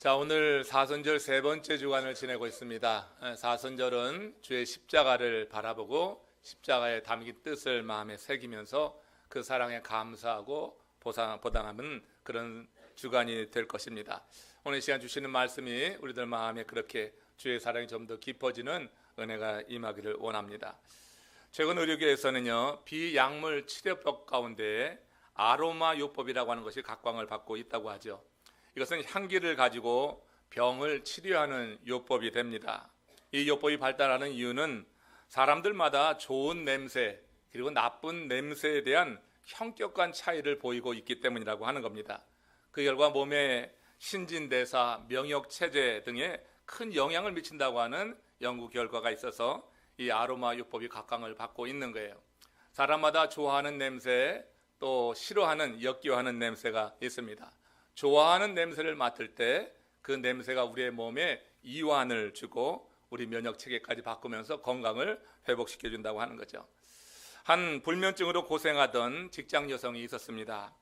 자, 오늘 사순절 세 번째 주간을 지내고 있습니다. 사순절은 주의 십자가를 바라보고 십자가에 담긴 뜻을 마음에 새기면서 그 사랑에 감사하고 보답하는 그런 주간이 될 것입니다. 오늘 시간 주시는 말씀이 우리들 마음에 그렇게 주의 사랑이 좀 더 깊어지는 은혜가 임하기를 원합니다. 최근 의료계에서는요, 비약물 치료법 가운데 아로마 요법이라고 하는 것이 각광을 받고 있다고 하죠. 이것은 향기를 가지고 병을 치료하는 요법이 됩니다. 이 요법이 발달하는 이유는 사람들마다 좋은 냄새 그리고 나쁜 냄새에 대한 현격한 차이를 보이고 있기 때문이라고 하는 겁니다. 그 결과 몸의 신진대사, 명역체제 등에 큰 영향을 미친다고 하는 연구 결과가 있어서 이 아로마 요법이 각광을 받고 있는 거예요. 사람마다 좋아하는 냄새, 또 싫어하는, 역겨워하는 냄새가 있습니다. 좋아하는 냄새를 맡을 때 그 냄새가 우리의 몸에 이완을 주고 우리 면역 체계까지 바꾸면서 건강을 회복시켜 준다고 하는 거죠. 한 불면증으로 고생하던 직장 여성이 있었습니다.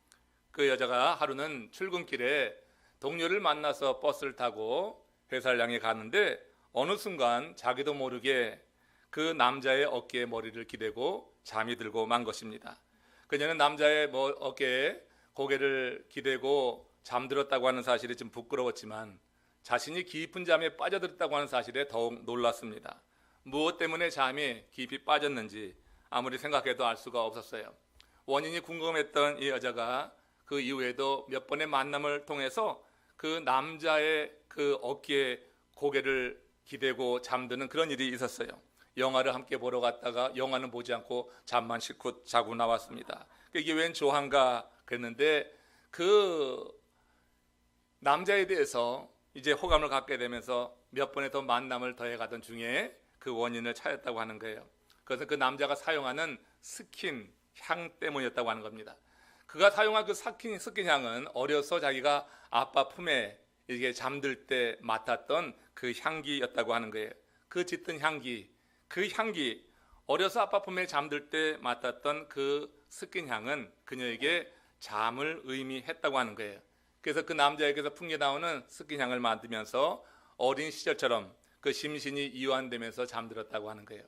그 여자가 하루는 출근길에 동료를 만나서 버스를 타고 회사를 향해 가는데 어느 순간 자기도 모르게 그 남자의 어깨에 머리를 기대고 잠이 들고 만 것입니다. 그녀는 남자의 어깨에 고개를 기대고 잠들었다고 하는 사실이 좀 부끄러웠지만 자신이 깊은 잠에 빠져들었다고 하는 사실에 더욱 놀랐습니다. 무엇 때문에 잠에 깊이 빠졌는지 아무리 생각해도 알 수가 없었어요. 원인이 궁금했던 이 여자가 그 이후에도 몇 번의 만남을 통해서 그 남자의 그 어깨에 고개를 기대고 잠드는 그런 일이 있었어요. 영화를 함께 보러 갔다가 영화는 보지 않고 잠만 실컷 자고 나왔습니다. 이게 웬 조한가 그랬는데 그 남자에 대해서 이제 호감을 갖게 되면서 몇 번의 더 만남을 더해가던 중에 그 원인을 찾았다고 하는 거예요. 그것은 그 남자가 사용하는 스킨 향 때문이었다고 하는 겁니다. 그가 사용한 그 스킨 향은 어려서 자기가 아빠 품에 이게 잠들 때 맡았던 그 향기였다고 하는 거예요. 그 짙은 향기, 그 향기, 어려서 아빠 품에 잠들 때 맡았던 그 스킨 향은 그녀에게 잠을 의미했다고 하는 거예요. 그래서 그 남자에게서 풍겨나오는 스킨 향을 맡으면서 어린 시절처럼 그 심신이 이완되면서 잠들었다고 하는 거예요.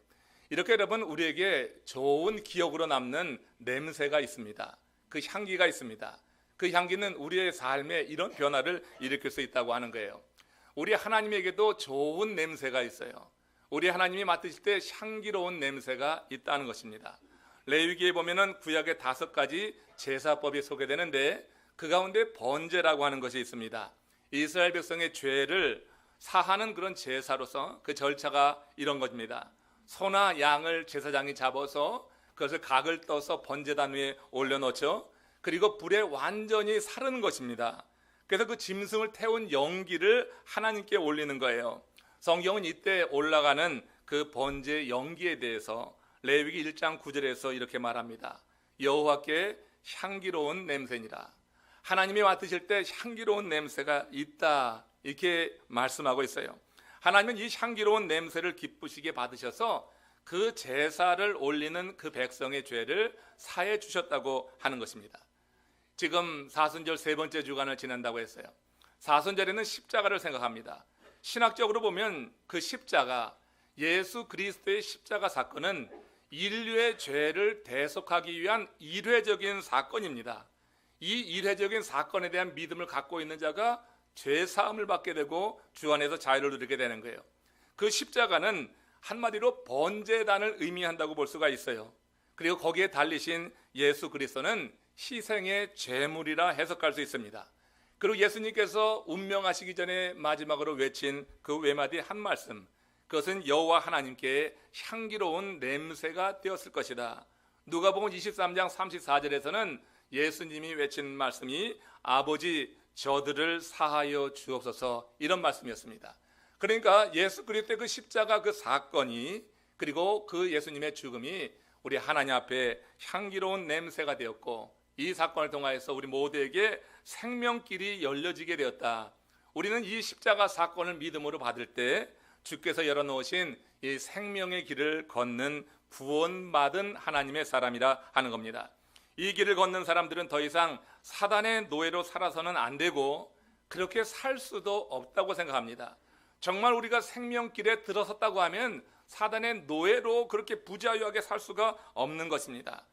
이렇게 여러분, 우리에게 좋은 기억으로 남는 냄새가 있습니다. 그 향기가 있습니다. 그 향기는 우리의 삶에 이런 변화를 일으킬 수 있다고 하는 거예요. 우리 하나님에게도 좋은 냄새가 있어요. 우리 하나님이 맡으실 때 향기로운 냄새가 있다는 것입니다. 레위기에 보면은 구약의 5가지 제사법이 소개되는데 그 가운데 번제라고 하는 것이 있습니다. 이스라엘 백성의 죄를 사하는 그런 제사로서 그 절차가 이런 것입니다. 소나 양을 제사장이 잡아서 그것을 각을 떠서 번제단 위에 올려놓죠. 그리고 불에 완전히 사르는 것입니다. 그래서 그 짐승을 태운 연기를 하나님께 올리는 거예요. 성경은 이때 올라가는 그 번제 연기에 대해서 레위기 1장 9절에서 이렇게 말합니다. 여호와께 향기로운 냄새니라. 하나님이 맡으실 때 향기로운 냄새가 있다, 이렇게 말씀하고 있어요. 하나님은 이 향기로운 냄새를 기쁘시게 받으셔서 그 제사를 올리는 그 백성의 죄를 사해 주셨다고 하는 것입니다. 지금 사순절 세 번째 주간을 지낸다고 했어요. 사순절에는 십자가를 생각합니다. 신학적으로 보면 그 십자가, 예수 그리스도의 십자가 사건은 인류의 죄를 대속하기 위한 일회적인 사건입니다. 이 일회적인 사건에 대한 믿음을 갖고 있는 자가 죄 사함을 받게 되고 주 안에서 자유를 누리게 되는 거예요. 그 십자가는 한마디로 번제단을 의미한다고 볼 수가 있어요. 그리고 거기에 달리신 예수 그리스도는 희생의 제물이라 해석할 수 있습니다. 그리고 예수님께서 운명하시기 전에 마지막으로 외친 그 외마디 한 말씀, 그것은 여호와 하나님께 향기로운 냄새가 되었을 것이다. 누가복음 23장 34절에서는 예수님이 외친 말씀이 아버지 저들을 사하여 주옵소서, 이런 말씀이었습니다. 그러니까 예수 그리스도의 그 십자가 그 사건이, 그리고 그 예수님의 죽음이 우리 하나님 앞에 향기로운 냄새가 되었고, 이 사건을 통하여서 우리 모두에게 생명길이 열려지게 되었다. 우리는 이 십자가 사건을 믿음으로 받을 때 주께서 열어놓으신 이 생명의 길을 걷는 구원받은 하나님의 사람이라 하는 겁니다. 이 길을 걷는 사람들은 더 이상 사단의 노예로 살아서는 안 되고 그렇게 살 수도 없다고 생각합니다. 정말 우리가 생명길에 들어섰다고 하면 사단의 노예로 그렇게 부자유하게 살 수가 없는 것입니다.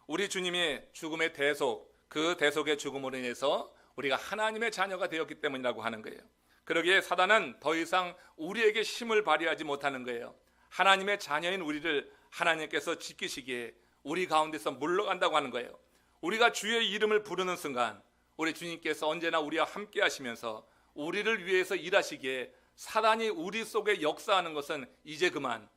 우리 주님이 죽음의 대속, 그 대속의 죽음으로 인해서 우리가 하나님의 자녀가 되었기 때문이라고 하는 거예요. 그러기에 사단은 더 이상 우리에게 힘을 발휘하지 못하는 거예요. 하나님의 자녀인 우리를 하나님께서 지키시기에 우리 가운데서 물러간다고 하는 거예요. 우리가 주의 이름을 부르는 순간 우리 주님께서 언제나 우리와 함께 하시면서 우리를 위해서 일하시기에 사단이 우리 속에 역사하는 것은 이제 그만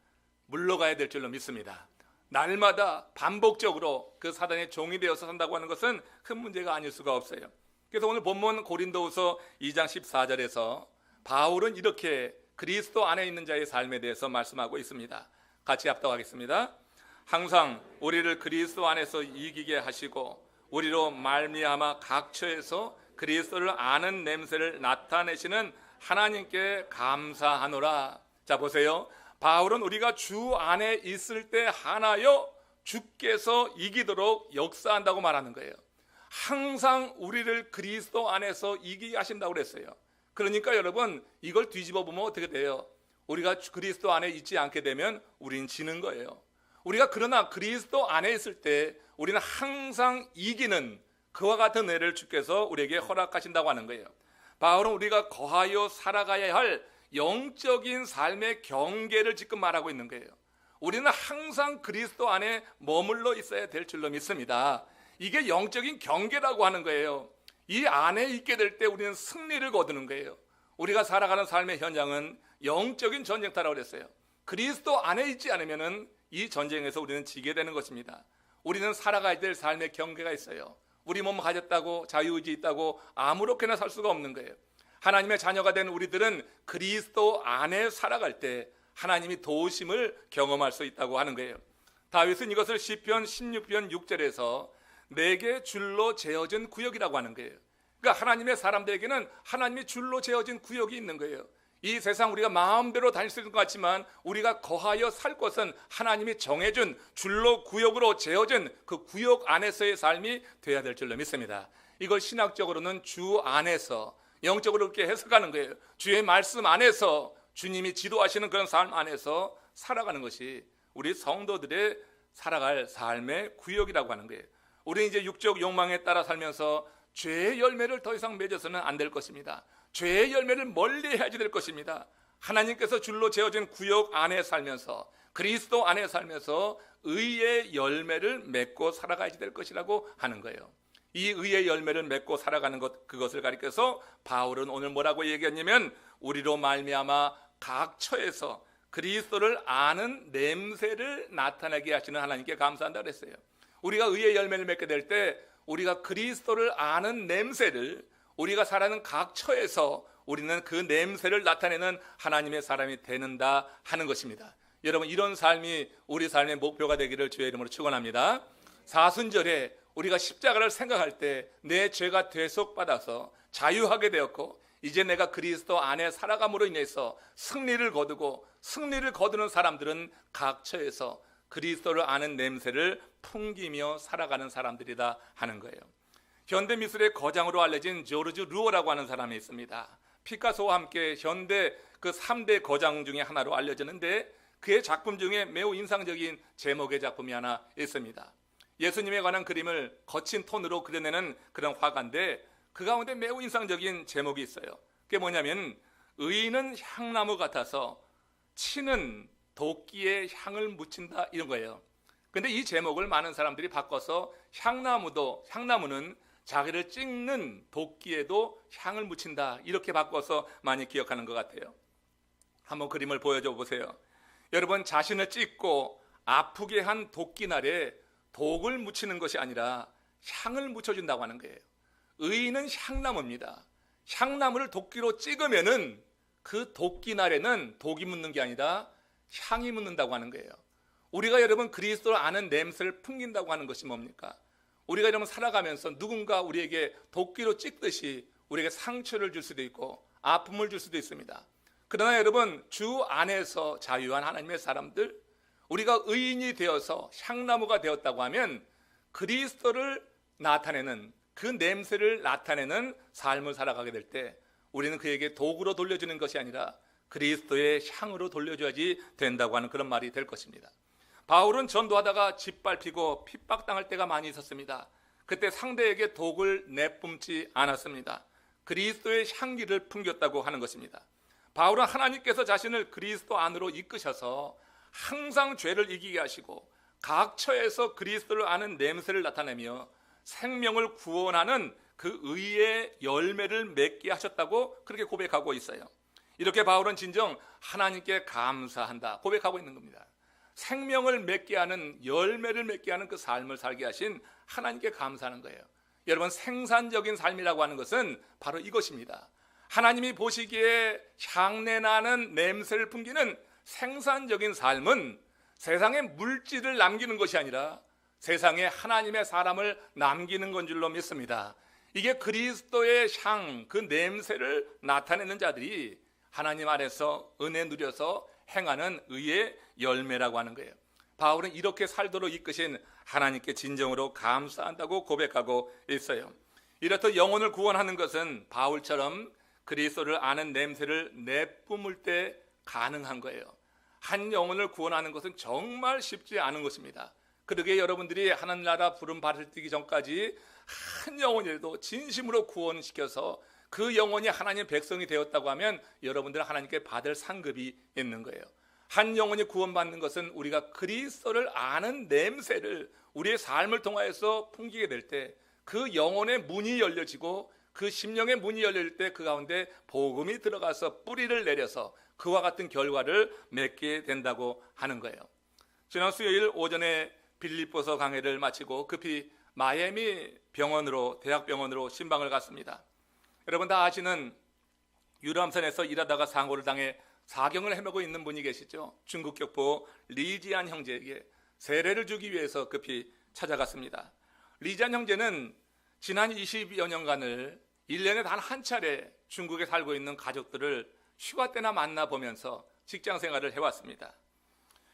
물러가야 될 줄로 믿습니다. 날마다 반복적으로 그 사단의 종이 되어서 산다고 하는 것은 큰 문제가 아닐 수가 없어요. 그래서 오늘 본문 고린도후서 2장 14절에서 바울은 이렇게 그리스도 안에 있는 자의 삶에 대해서 말씀하고 있습니다. 같이 합독하겠습니다. 항상 우리를 그리스도 안에서 이기게 하시고 우리로 말미암아 각처에서 그리스도를 아는 냄새를 나타내시는 하나님께 감사하노라. 자, 보세요. 바울은 우리가 주 안에 있을 때 하나여 주께서 이기도록 역사한다고 말하는 거예요. 항상 우리를 그리스도 안에서 이기게 하신다고 그랬어요. 그러니까 여러분, 이걸 뒤집어 보면 어떻게 돼요? 우리가 그리스도 안에 있지 않게 되면 우린 지는 거예요. 우리가 그러나 그리스도 안에 있을 때 우리는 항상 이기는 그와 같은 은혜를 주께서 우리에게 허락하신다고 하는 거예요. 바울은 우리가 거하여 살아가야 할 영적인 삶의 경계를 지금 말하고 있는 거예요. 우리는 항상 그리스도 안에 머물러 있어야 될 줄로 믿습니다. 이게 영적인 경계라고 하는 거예요. 이 안에 있게 될 때 우리는 승리를 거두는 거예요. 우리가 살아가는 삶의 현장은 영적인 전쟁터라고 그랬어요. 그리스도 안에 있지 않으면 이 전쟁에서 우리는 지게 되는 것입니다. 우리는 살아가야 될 삶의 경계가 있어요. 우리 몸 가졌다고 자유의지 있다고 아무렇게나 살 수가 없는 거예요. 하나님의 자녀가 된 우리들은 그리스도 안에 살아갈 때 하나님이 도우심을 경험할 수 있다고 하는 거예요. 다윗은 이것을 시편 16편 6절에서 내게 줄로 재어진 구역이라고 하는 거예요. 그러니까 하나님의 사람들에게는 하나님이 줄로 재어진 구역이 있는 거예요. 이 세상 우리가 마음대로 다닐 수 있는 것 같지만 우리가 거하여 살 것은 하나님이 정해준 줄로 구역으로 재어진 그 구역 안에서의 삶이 돼야 될 줄로 믿습니다. 이걸 신학적으로는 주 안에서 영적으로 그렇게 해석하는 거예요. 주의 말씀 안에서 주님이 지도하시는 그런 삶 안에서 살아가는 것이 우리 성도들의 살아갈 삶의 구역이라고 하는 거예요. 우리는 이제 육적 욕망에 따라 살면서 죄의 열매를 더 이상 맺어서는 안 될 것입니다. 죄의 열매를 멀리 해야지 될 것입니다. 하나님께서 줄로 재어진 구역 안에 살면서 그리스도 안에 살면서 의의 열매를 맺고 살아가야지 될 것이라고 하는 거예요. 이 의의 열매를 맺고 살아가는 것, 그것을 가리켜서 바울은 오늘 뭐라고 얘기했냐면 우리로 말미암아 각처에서 그리스도를 아는 냄새를 나타내게 하시는 하나님께 감사한다 그랬어요. 우리가 의의 열매를 맺게 될 때 우리가 그리스도를 아는 냄새를 우리가 살아가는 각처에서 우리는 그 냄새를 나타내는 하나님의 사람이 되는다 하는 것입니다. 여러분, 이런 삶이 우리 삶의 목표가 되기를 주의 이름으로 축원합니다. 사순절에 우리가 십자가를 생각할 때 내 죄가 대속받아서 자유하게 되었고 이제 내가 그리스도 안에 살아감으로 인해서 승리를 거두고 승리를 거두는 사람들은 각처에서 그리스도를 아는 냄새를 풍기며 살아가는 사람들이다 하는 거예요. 현대 미술의 거장으로 알려진 조르주 루어라고 하는 사람이 있습니다. 피카소와 함께 현대 그 3대 거장 중에 하나로 알려졌는데 그의 작품 중에 매우 인상적인 제목의 작품이 하나 있습니다. 예수님에 관한 그림을 거친 톤으로 그려내는 그런 화가인데 그 가운데 매우 인상적인 제목이 있어요. 그게 뭐냐면 의인은 향나무 같아서 치는 도끼에 향을 묻힌다 이런 거예요. 근데 이 제목을 많은 사람들이 바꿔서 향나무는 자기를 찍는 도끼에도 향을 묻힌다 이렇게 바꿔서 많이 기억하는 것 같아요. 한번 그림을 보여줘 보세요. 여러분, 자신을 찍고 아프게 한 도끼날에 독을 묻히는 것이 아니라 향을 묻혀준다고 하는 거예요. 의인은 향나무입니다. 향나무를 도끼로 찍으면은 그 도끼날에는 독이 묻는 게 아니라 향이 묻는다고 하는 거예요. 우리가 여러분 그리스도를 아는 냄새를 풍긴다고 하는 것이 뭡니까? 우리가 여러분 살아가면서 누군가 우리에게 도끼로 찍듯이 우리에게 상처를 줄 수도 있고 아픔을 줄 수도 있습니다. 그러나 여러분 주 안에서 자유한 하나님의 사람들, 우리가 의인이 되어서 향나무가 되었다고 하면 그리스도를 나타내는 그 냄새를 나타내는 삶을 살아가게 될 때 우리는 그에게 도구로 돌려주는 것이 아니라 그리스도의 향으로 돌려줘야지 된다고 하는 그런 말이 될 것입니다. 바울은 전도하다가 짓밟히고 핍박당할 때가 많이 있었습니다. 그때 상대에게 독을 내뿜지 않았습니다. 그리스도의 향기를 풍겼다고 하는 것입니다. 바울은 하나님께서 자신을 그리스도 안으로 이끄셔서 항상 죄를 이기게 하시고 각 처에서 그리스도를 아는 냄새를 나타내며 생명을 구원하는 그 의의 열매를 맺게 하셨다고 그렇게 고백하고 있어요. 이렇게 바울은 진정 하나님께 감사한다 고백하고 있는 겁니다. 생명을 맺게 하는, 열매를 맺게 하는 그 삶을 살게 하신 하나님께 감사하는 거예요. 여러분, 생산적인 삶이라고 하는 것은 바로 이것입니다. 하나님이 보시기에 향내나는 냄새를 풍기는 생산적인 삶은 세상에 물질을 남기는 것이 아니라 세상에 하나님의 사람을 남기는 건 줄로 믿습니다. 이게 그리스도의 향, 그 냄새를 나타내는 자들이 하나님 안에서 은혜 누려서 행하는 의의 열매라고 하는 거예요. 바울은 이렇게 살도록 이끄신 하나님께 진정으로 감사한다고 고백하고 있어요. 이렇듯 영혼을 구원하는 것은 바울처럼 그리스도를 아는 냄새를 내뿜을 때 가능한 거예요. 한 영혼을 구원하는 것은 정말 쉽지 않은 것입니다. 그러기에 여러분들이 하늘나라 부름 받을 뛰기 전까지 한 영혼이라도 진심으로 구원시켜서 그 영혼이 하나님의 백성이 되었다고 하면 여러분들은 하나님께 받을 상급이 있는 거예요. 한 영혼이 구원받는 것은 우리가 그리스도를 아는 냄새를 우리의 삶을 통하여서 풍기게 될 때 그 영혼의 문이 열려지고 그 심령의 문이 열릴 때 그 가운데 복음이 들어가서 뿌리를 내려서 그와 같은 결과를 맺게 된다고 하는 거예요. 지난 수요일 오전에 빌립보서 강해를 마치고 급히 마이애미 병원으로, 대학병원으로 신방을 갔습니다. 여러분 다 아시는 유람선에서 일하다가 사고를 당해 사경을 헤매고 있는 분이 계시죠. 중국 격포 리지안 형제에게 세례를 주기 위해서 급히 찾아갔습니다. 리지안 형제는 지난 20여 년간을 1년에 단 한 차례 중국에 살고 있는 가족들을 휴가 때나 만나보면서 직장 생활을 해왔습니다.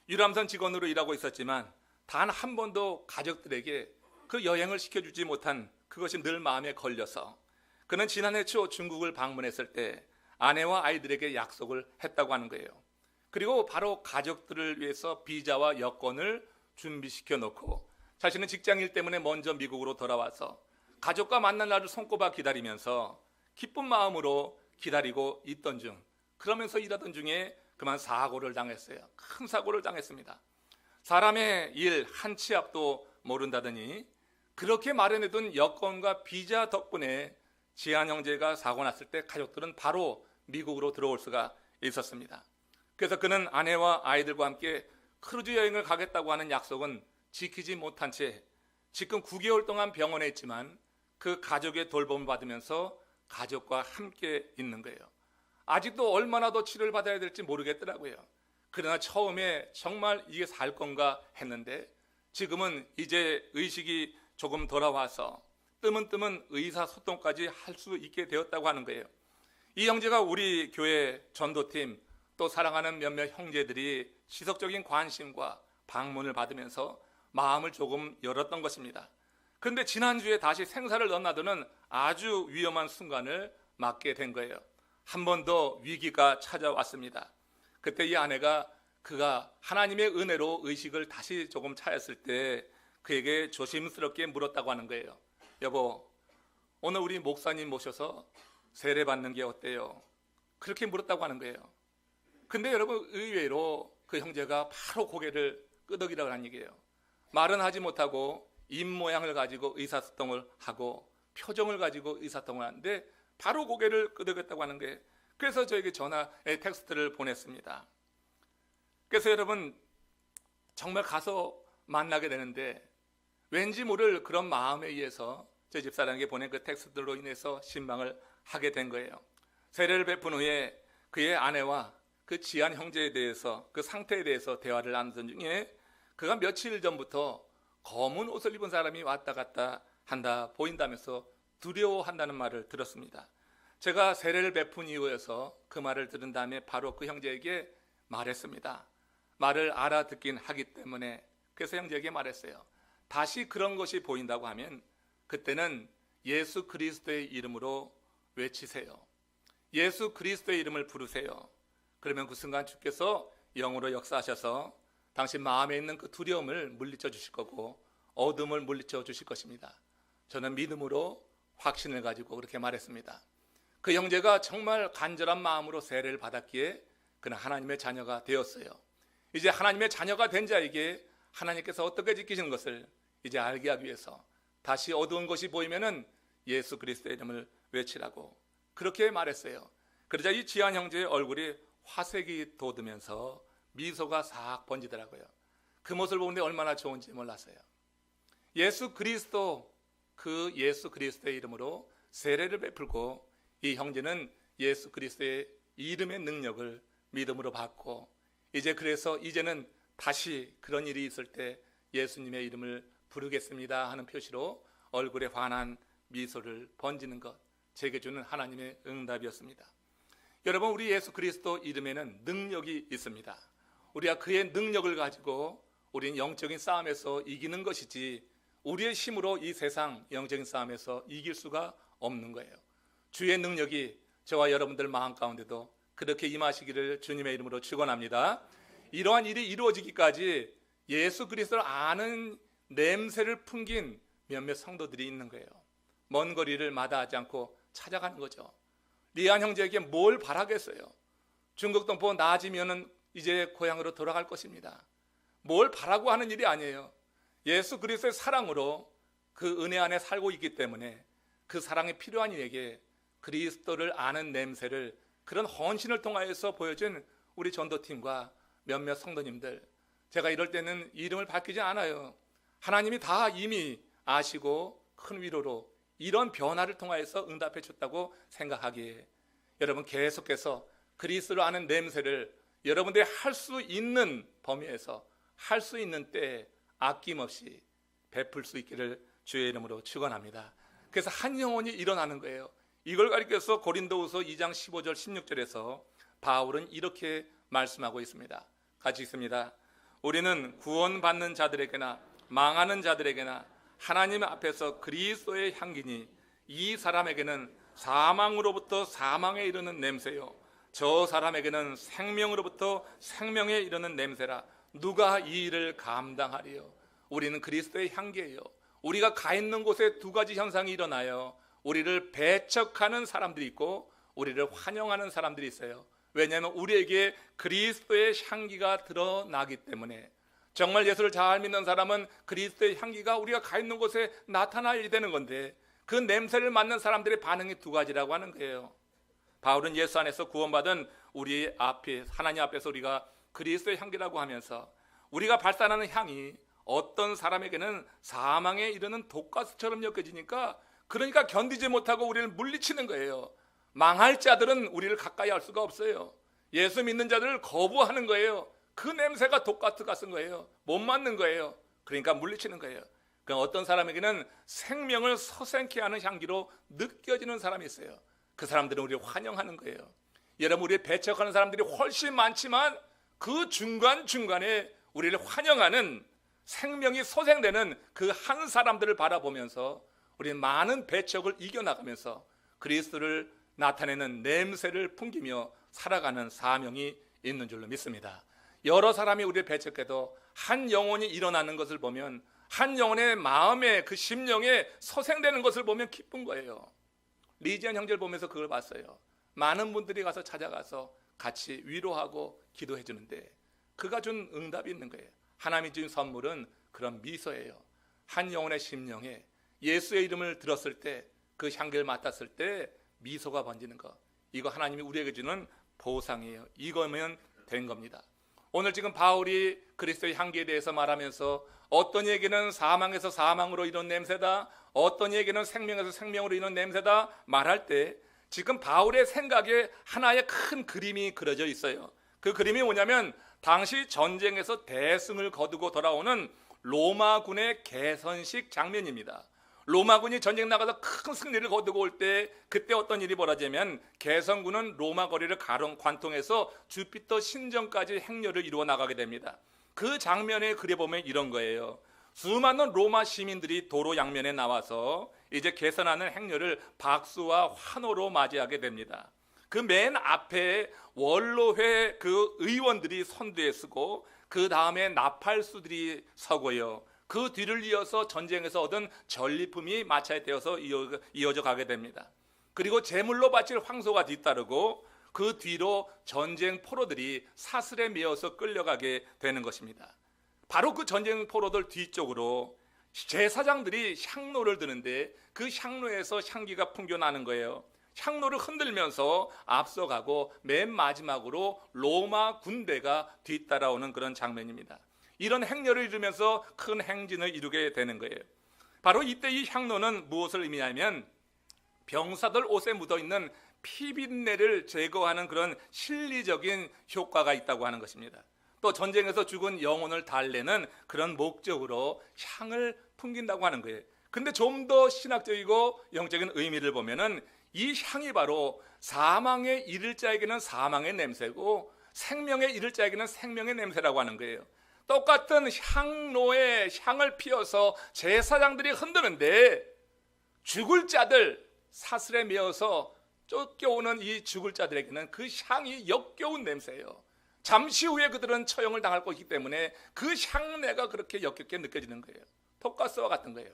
유람선 직원으로 일하고 있었지만 단 한 번도 가족들에게 그 여행을 시켜주지 못한 그것이 늘 마음에 걸려서 그는 지난해 초 중국을 방문했을 때 아내와 아이들에게 약속을 했다고 하는 거예요. 그리고 바로 가족들을 위해서 비자와 여권을 준비시켜 놓고 자신은 직장일 때문에 먼저 미국으로 돌아와서 가족과 만날 날을 손꼽아 기다리면서 기쁜 마음으로 기다리고 있던 중, 그러면서 일하던 중에 그만 사고를 당했어요. 큰 사고를 당했습니다. 사람의 일 한 치 앞도 모른다더니 그렇게 마련해둔 여권과 비자 덕분에 지한 형제가 사고 났을 때 가족들은 바로 미국으로 들어올 수가 있었습니다. 그래서 그는 아내와 아이들과 함께 크루즈 여행을 가겠다고 하는 약속은 지키지 못한 채 지금 9개월 동안 병원에 있지만 그 가족의 돌봄을 받으면서 가족과 함께 있는 거예요. 아직도 얼마나 더 치료를 받아야 될지 모르겠더라고요. 그러나 처음에 정말 이게 살 건가 했는데 지금은 이제 의식이 조금 돌아와서 뜨문뜨문 의사소통까지 할 수 있게 되었다고 하는 거예요. 이 형제가 우리 교회 전도팀 또 사랑하는 몇몇 형제들이 지속적인 관심과 방문을 받으면서 마음을 조금 열었던 것입니다. 그런데 지난주에 다시 생사를 넘나드는 아주 위험한 순간을 맞게 된 거예요. 한 번 더 위기가 찾아왔습니다. 그때 이 아내가 그가 하나님의 은혜로 의식을 다시 조금 차였을 때 그에게 조심스럽게 물었다고 하는 거예요. 여보, 오늘 우리 목사님 모셔서 세례 받는 게 어때요? 그렇게 물었다고 하는 거예요. 근데 여러분 의외로 그 형제가 바로 고개를 끄덕이라고 하는 얘기예요. 말은 하지 못하고 입 모양을 가지고 의사소통을 하고 표정을 가지고 의사소통을 하는데 바로 고개를 끄덕였다고 하는 거예요. 그래서 저에게 전화에 텍스트를 보냈습니다. 그래서 여러분 정말 가서 만나게 되는데 왠지 모를 그런 마음에 의해서 제 집사람에게 보낸 그 텍스트로 인해서 신방을 하게 된 거예요. 세례를 베푼 후에 그의 아내와 그 지한 형제에 대해서 그 상태에 대해서 대화를 나누던 중에 그가 며칠 전부터 검은 옷을 입은 사람이 왔다 갔다 한다 보인다면서 두려워한다는 말을 들었습니다. 제가 세례를 베푼 이후에서 그 말을 들은 다음에 바로 그 형제에게 말했습니다. 말을 알아듣긴 하기 때문에. 그래서 형제에게 말했어요. 다시 그런 것이 보인다고 하면 그때는 예수 그리스도의 이름으로 외치세요. 예수 그리스도의 이름을 부르세요. 그러면 그 순간 주께서 영으로 역사하셔서 당신 마음에 있는 그 두려움을 물리쳐 주실 거고 어둠을 물리쳐 주실 것입니다. 저는 믿음으로 확신을 가지고 그렇게 말했습니다. 그 형제가 정말 간절한 마음으로 세례를 받았기에 그는 하나님의 자녀가 되었어요. 이제 하나님의 자녀가 된 자에게 하나님께서 어떻게 지키시는 것을 이제 알게 하기 위해서 다시 어두운 것이 보이면은 예수 그리스도의 이름을 외치라고 그렇게 말했어요. 그러자 이 지한 형제의 얼굴이 화색이 돋으면서 미소가 싹 번지더라고요. 그 모습을 보는데 얼마나 좋은지 몰랐어요. 예수 그리스도, 그 예수 그리스도의 이름으로 세례를 베풀고 이 형제는 예수 그리스도의 이름의 능력을 믿음으로 받고 그래서 이제는 다시 그런 일이 있을 때 예수님의 이름을 부르겠습니다 하는 표시로 얼굴에 환한 미소를 번지는 것, 제게 주는 하나님의 응답이었습니다. 여러분, 우리 예수 그리스도 이름에는 능력이 있습니다. 우리가 그의 능력을 가지고 우리는 영적인 싸움에서 이기는 것이지 우리의 힘으로 이 세상 영적인 싸움에서 이길 수가 없는 거예요. 주의 능력이 저와 여러분들 마음 가운데도 그렇게 임하시기를 주님의 이름으로 축원합니다. 이러한 일이 이루어지기까지 예수 그리스도를 아는 냄새를 풍긴 몇몇 성도들이 있는 거예요. 먼 거리를 마다하지 않고 찾아가는 거죠. 리안 형제에게 뭘 바라겠어요? 중국 동포 나아지면은 이제 고향으로 돌아갈 것입니다. 뭘 바라고 하는 일이 아니에요. 예수 그리스도의 사랑으로 그 은혜 안에 살고 있기 때문에 그 사랑이 필요한 이에게 그리스도를 아는 냄새를, 그런 헌신을 통하여서 보여준 우리 전도팀과 몇몇 성도님들, 제가 이럴 때는 이름을 밝히지 않아요. 하나님이 다 이미 아시고 큰 위로로 이런 변화를 통하여서 응답해 줬다고 생각하기에 여러분 계속해서 그리스도를 아는 냄새를 여러분들이 할 수 있는 범위에서 할 수 있는 때에 아낌없이 베풀 수 있기를 주의 이름으로 축원합니다. 그래서 한 영혼이 일어나는 거예요. 이걸 가리켜서 고린도후서 2장 15절 16절에서 바울은 이렇게 말씀하고 있습니다. 같이 읽습니다. 우리는 구원받는 자들에게나 망하는 자들에게나 하나님 앞에서 그리스도의 향기니 이 사람에게는 사망으로부터 사망에 이르는 냄새요 저 사람에게는 생명으로부터 생명에 이르는 냄새라. 누가 이 일을 감당하리요? 우리는 그리스도의 향기예요. 우리가 가 있는 곳에 두 가지 현상이 일어나요. 우리를 배척하는 사람들이 있고 우리를 환영하는 사람들이 있어요. 왜냐하면 우리에게 그리스도의 향기가 드러나기 때문에. 정말 예수를 잘 믿는 사람은 그리스도의 향기가 우리가 가 있는 곳에 나타나야 되는 건데 그 냄새를 맡는 사람들의 반응이 두 가지라고 하는 거예요. 바울은 예수 안에서 구원받은 우리 앞에, 하나님 앞에서 우리가 그리스도의 향기라고 하면서 우리가 발산하는 향이 어떤 사람에게는 사망에 이르는 독가스처럼 여겨지니까, 그러니까 견디지 못하고 우리를 물리치는 거예요. 망할 자들은 우리를 가까이 할 수가 없어요. 예수 믿는 자들을 거부하는 거예요. 그 냄새가 독가스 같은 거예요. 못 맞는 거예요. 그러니까 물리치는 거예요. 그러니까 어떤 사람에게는 생명을 서생케 하는 향기로 느껴지는 사람이 있어요. 그 사람들은 우리를 환영하는 거예요. 여러분, 우리를 배척하는 사람들이 훨씬 많지만 그 중간중간에 우리를 환영하는 생명이 소생되는 그 한 사람들을 바라보면서 우리는 많은 배척을 이겨나가면서 그리스도를 나타내는 냄새를 풍기며 살아가는 사명이 있는 줄로 믿습니다. 여러 사람이 우리를 배척해도 한 영혼이 일어나는 것을 보면, 한 영혼의 마음에, 그 심령에 소생되는 것을 보면 기쁜 거예요. 리지안 형제를 보면서 그걸 봤어요. 많은 분들이 가서 찾아가서 같이 위로하고 기도해 주는데 그가 준 응답이 있는 거예요. 하나님이 준 선물은 그런 미소예요. 한 영혼의 심령에 예수의 이름을 들었을 때, 그 향기를 맡았을 때 미소가 번지는 것, 이거 하나님이 우리에게 주는 보상이에요. 이거면 된 겁니다. 오늘 지금 바울이 그리스도의 향기에 대해서 말하면서 어떤 이에게는 사망에서 사망으로 이런 냄새다, 어떤 이에게는 생명에서 생명으로 이런 냄새다 말할 때 지금 바울의 생각에 하나의 큰 그림이 그려져 있어요. 그 그림이 뭐냐면 당시 전쟁에서 대승을 거두고 돌아오는 로마군의 개선식 장면입니다. 로마군이 전쟁 나가서 큰 승리를 거두고 올 때 그때 어떤 일이 벌어지면 개선군은 로마 거리를 관통해서 주피터 신전까지 행렬을 이루어 나가게 됩니다. 그 장면에 그려보면 이런 거예요. 수많은 로마 시민들이 도로 양면에 나와서 이제 개선하는 행렬을 박수와 환호로 맞이하게 됩니다. 그 맨 앞에 원로회 그 의원들이 선두에 서고 그 다음에 나팔수들이 서고요. 그 뒤를 이어서 전쟁에서 얻은 전리품이 마차에 떼어서 이어져 가게 됩니다. 그리고 제물로 바칠 황소가 뒤따르고 그 뒤로 전쟁 포로들이 사슬에 메어서 끌려가게 되는 것입니다. 바로 그 전쟁 포로들 뒤쪽으로 제사장들이 향로를 드는데 그 향로에서 향기가 풍겨나는 거예요. 향로를 흔들면서 앞서가고 맨 마지막으로 로마 군대가 뒤따라오는 그런 장면입니다. 이런 행렬을 이루면서 큰 행진을 이루게 되는 거예요. 바로 이때 이 향로는 무엇을 의미하냐면 병사들 옷에 묻어있는 피비린내를 제거하는 그런 실리적인 효과가 있다고 하는 것입니다. 또 전쟁에서 죽은 영혼을 달래는 그런 목적으로 향을 풍긴다고 하는 거예요. 근데 좀 더 신학적이고 영적인 의미를 보면은 이 향이 바로 사망에 이를 자에게는 사망의 냄새고 생명에 이를 자에게는 생명의 냄새라고 하는 거예요. 똑같은 향로에 향을 피워서 제사장들이 흔드는데 죽을 자들, 사슬에 메어서 쫓겨오는 이 죽을 자들에게는 그 향이 역겨운 냄새예요. 잠시 후에 그들은 처형을 당할 것이기 때문에 그 향내가 그렇게 역겹게 느껴지는 거예요. 독가스와 같은 거예요.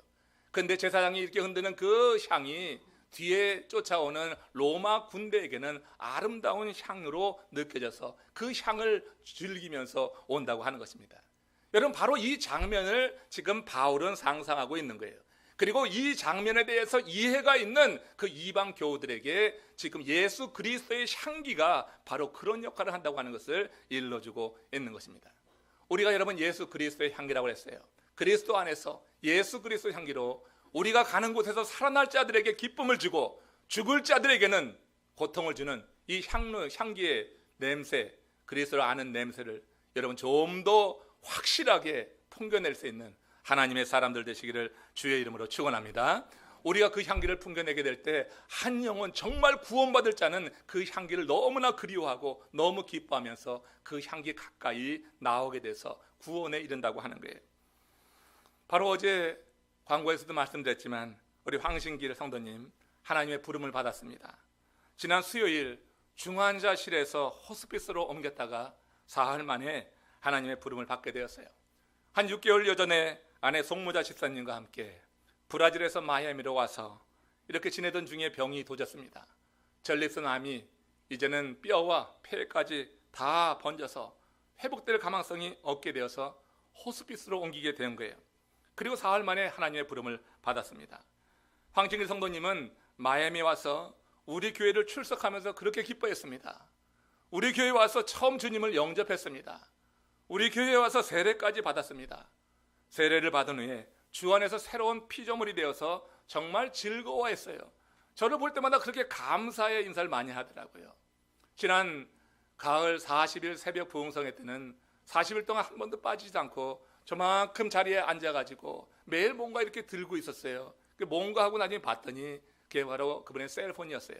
그런데 제사장이 이렇게 흔드는 그 향이 뒤에 쫓아오는 로마 군대에게는 아름다운 향으로 느껴져서 그 향을 즐기면서 온다고 하는 것입니다. 여러분, 바로 이 장면을 지금 바울은 상상하고 있는 거예요. 그리고 이 장면에 대해서 이해가 있는 그 이방 교우들에게 지금 예수 그리스도의 향기가 바로 그런 역할을 한다고 하는 것을 일러주고 있는 것입니다. 우리가 여러분 예수 그리스도의 향기라고 했어요. 그리스도 안에서 예수 그리스도의 향기로 우리가 가는 곳에서 살아날 자들에게 기쁨을 주고 죽을 자들에게는 고통을 주는 이 향기의 냄새, 그리스도를 아는 냄새를 여러분 좀 더 확실하게 풍겨낼 수 있는 하나님의 사람들 되시기를 주의 이름으로 축원합니다. 우리가 그 향기를 풍겨내게 될 때 한 영혼 정말 구원받을 자는 그 향기를 너무나 그리워하고 너무 기뻐하면서 그 향기 가까이 나오게 돼서 구원에 이른다고 하는 거예요. 바로 어제 광고에서도 말씀드렸지만 우리 황신길 성도님 하나님의 부름을 받았습니다. 지난 수요일 중환자실에서 호스피스로 옮겼다가 사흘 만에 하나님의 부름을 받게 되었어요. 한 6개월 전에 아내 송무자 집사님과 함께 브라질에서 마이애미로 와서 이렇게 지내던 중에 병이 도졌습니다. 전립선 암이 이제는 뼈와 폐까지 다 번져서 회복될 가망성이 없게 되어서 호스피스로 옮기게 된 거예요. 그리고 사흘 만에 하나님의 부름을 받았습니다. 황진길 성도님은 마이애미 와서 우리 교회를 출석하면서 그렇게 기뻐했습니다. 우리 교회에 와서 처음 주님을 영접했습니다. 우리 교회에 와서 세례까지 받았습니다. 세례를 받은 후에 주 안에서 새로운 피조물이 되어서 정말 즐거워했어요. 저를 볼 때마다 그렇게 감사의 인사를 많이 하더라고요. 지난 가을 40일 새벽 부흥성회 때는 40일 동안 한 번도 빠지지 않고 저만큼 자리에 앉아가지고 매일 뭔가 이렇게 들고 있었어요. 뭔가 하고 나중에 봤더니 그게 바로 그분의 셀폰이었어요.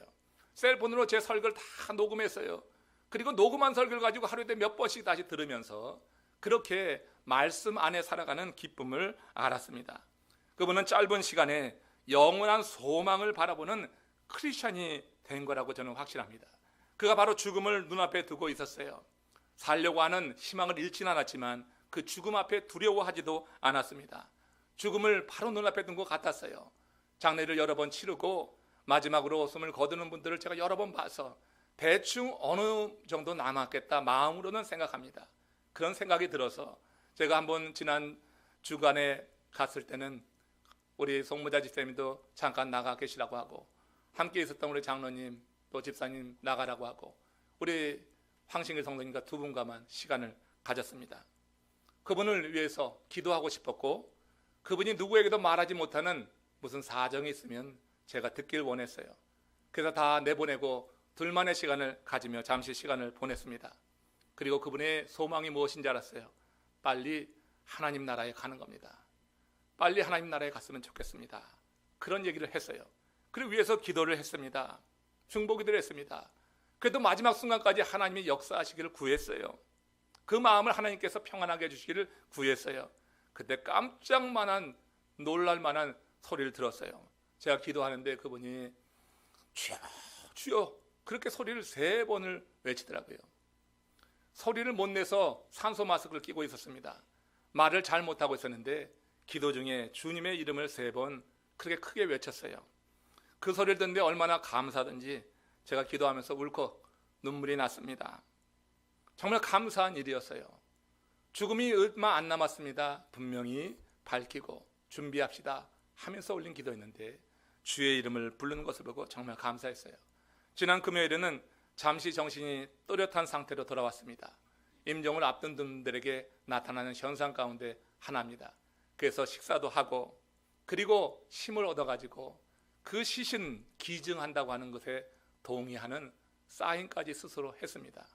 셀폰으로 제 설교를 다 녹음했어요. 그리고 녹음한 설교를 가지고 하루에 몇 번씩 다시 들으면서 그렇게 말씀 안에 살아가는 기쁨을 알았습니다. 그분은 짧은 시간에 영원한 소망을 바라보는 크리스찬이 된 거라고 저는 확신합니다. 그가 바로 죽음을 눈앞에 두고 있었어요. 살려고 하는 희망을 잃지는 않았지만 그 죽음 앞에 두려워하지도 않았습니다. 죽음을 바로 눈앞에 둔 것 같았어요. 장례를 여러 번 치르고 마지막으로 숨을 거두는 분들을 제가 여러 번 봐서 대충 어느 정도 남았겠다 마음으로는 생각합니다. 그런 생각이 들어서 제가 한번 지난 주간에 갔을 때는 우리 송무자 집사님도 잠깐 나가 계시라고 하고 함께 있었던 우리 장로님 또 집사님 나가라고 하고 우리 황신길 성도님과 두 분과만 시간을 가졌습니다. 그분을 위해서 기도하고 싶었고 그분이 누구에게도 말하지 못하는 무슨 사정이 있으면 제가 듣길 원했어요. 그래서 다 내보내고 둘만의 시간을 가지며 잠시 시간을 보냈습니다. 그리고 그분의 소망이 무엇인지 알았어요. 빨리 하나님 나라에 가는 겁니다. 빨리 하나님 나라에 갔으면 좋겠습니다. 그런 얘기를 했어요. 그리고 위해서 기도를 했습니다. 중보기도를 했습니다. 그래도 마지막 순간까지 하나님이 역사하시기를 구했어요. 그 마음을 하나님께서 평안하게 해주시기를 구했어요. 그때 깜짝만한 놀랄만한 소리를 들었어요. 제가 기도하는데 그분이 주여 주여 그렇게 소리를 3번을 외치더라고요. 소리를 못 내서 산소 마스크를 끼고 있었습니다. 말을 잘 못하고 있었는데 기도 중에 주님의 이름을 3번 그렇게 크게 외쳤어요. 그 소리를 듣는데 얼마나 감사하든지 제가 기도하면서 울컥 눈물이 났습니다. 정말 감사한 일이었어요. 죽음이 얼마 안 남았습니다. 분명히 밝히고 준비합시다 하면서 올린 기도였는데 주의 이름을 부르는 것을 보고 정말 감사했어요. 지난 금요일에는 잠시 정신이 또렷한 상태로 돌아왔습니다. 임종을 앞둔 분들에게 나타나는 현상 가운데 하나입니다. 그래서 식사도 하고 그리고 힘을 얻어가지고 그 시신 기증한다고 하는 것에 동의하는 사인까지 스스로 했습니다.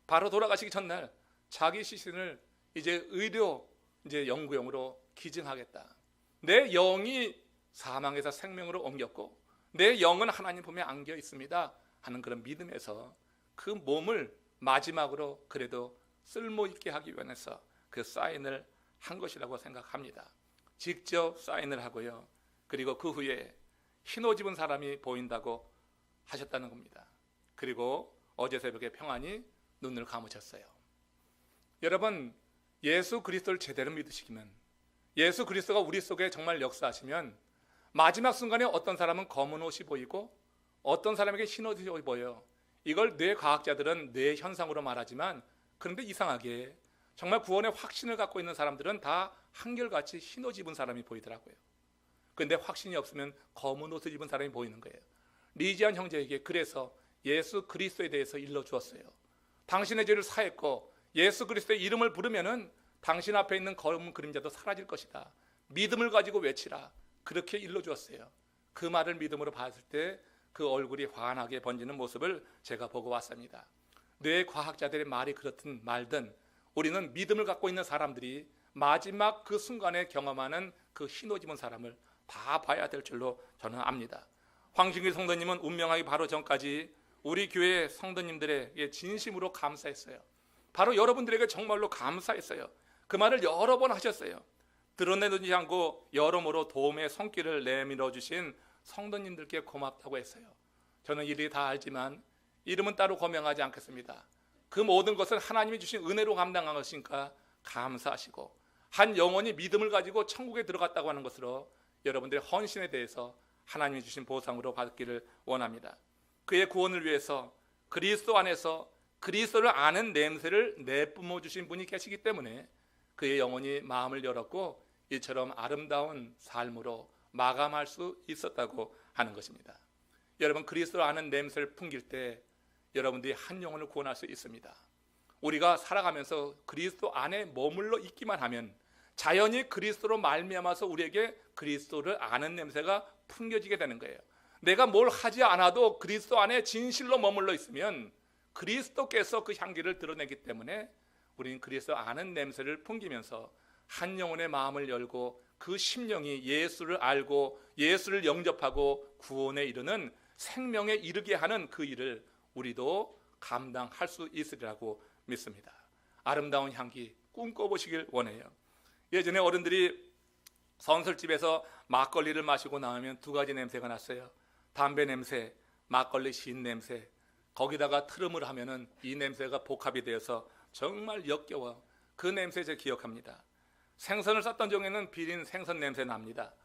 바로 돌아가시기 전날 자기 시신을 이제 의료 연구용으로 기증하겠다. 내 영이 사망에서 생명으로 옮겼고 내 영은 하나님 품에 안겨 있습니다 하는 그런 믿음에서 그 몸을 마지막으로 그래도 쓸모있게 하기 위해서 그 사인을 한 것이라고 생각합니다. 직접 사인을 하고요. 그리고 그 후에 흰 옷 입은 사람이 보인다고 하셨다는 겁니다. 그리고 어제 새벽에 평안히 눈을 감으셨어요. 여러분, 예수 그리스도를 제대로 믿으시기면, 예수 그리스도가 우리 속에 정말 역사하시면 마지막 순간에 어떤 사람은 검은 옷이 보이고 어떤 사람에게 흰 옷이 보여요. 이걸 뇌과학자들은 뇌 현상으로 말하지만 그런데 이상하게 정말 구원의 확신을 갖고 있는 사람들은 다 한결같이 흰 옷 입은 사람이 보이더라고요. 그런데 확신이 없으면 검은 옷을 입은 사람이 보이는 거예요. 리지안 형제에게 그래서 예수 그리스도에 대해서 일러주었어요. 당신의 죄를 사했고 예수 그리스도의 이름을 부르면은 당신 앞에 있는 검은 그림자도 사라질 것이다. 믿음을 가지고 외치라. 그렇게 일러주었어요. 그 말을 믿음으로 봤을 때 그 얼굴이 환하게 번지는 모습을 제가 보고 왔습니다. 뇌과학자들의 말이 그렇든 말든 우리는 믿음을 갖고 있는 사람들이 마지막 그 순간에 경험하는 그 흰옷 입은 사람을 다 봐야 될 줄로 저는 압니다. 황신길 성도님은 운명하기 바로 전까지 우리 교회 성도님들에게 진심으로 감사했어요. 바로 여러분들에게 정말로 감사했어요. 그 말을 여러 번 하셨어요. 드러내지 않고 여러모로 도움의 손길을 내밀어 주신 성도님들께 고맙다고 했어요. 저는 이리 다 알지만 이름은 따로 고명하지 않겠습니다. 그 모든 것은 하나님이 주신 은혜로 감당한 것이니까 감사하시고 한 영혼이 믿음을 가지고 천국에 들어갔다고 하는 것으로 여러분들의 헌신에 대해서 하나님이 주신 보상으로 받기를 원합니다. 그의 구원을 위해서 그리스도 안에서 그리스도를 아는 냄새를 내뿜어 주신 분이 계시기 때문에 그의 영혼이 마음을 열었고 이처럼 아름다운 삶으로 마감할 수 있었다고 하는 것입니다. 여러분, 그리스도를 아는 냄새를 풍길 때 여러분들이 한 영혼을 구원할 수 있습니다. 우리가 살아가면서 그리스도 안에 머물러 있기만 하면 자연히 그리스도로 말미암아서 우리에게 그리스도를 아는 냄새가 풍겨지게 되는 거예요. 내가 뭘 하지 않아도 그리스도 안에 진실로 머물러 있으면 그리스도께서 그 향기를 드러내기 때문에 우리는 그리스도 아는 냄새를 풍기면서 한 영혼의 마음을 열고 그 심령이 예수를 알고 예수를 영접하고 구원에 이르는 생명에 이르게 하는 그 일을 우리도 감당할 수 있으리라고 믿습니다. 아름다운 향기 꿈꿔보시길 원해요. 예전에 어른들이 선술집에서 막걸리를 마시고 나오면 두 가지 냄새가 났어요. 담배 냄새, 막걸리 신 냄새. 거기다가 트름을 하면은 이 냄새가 복합이 되어서 정말 역겨워. 그 냄새 제가 기억합니다. 생선을 쌌던 종에는 비린 생선 냄새 납니다.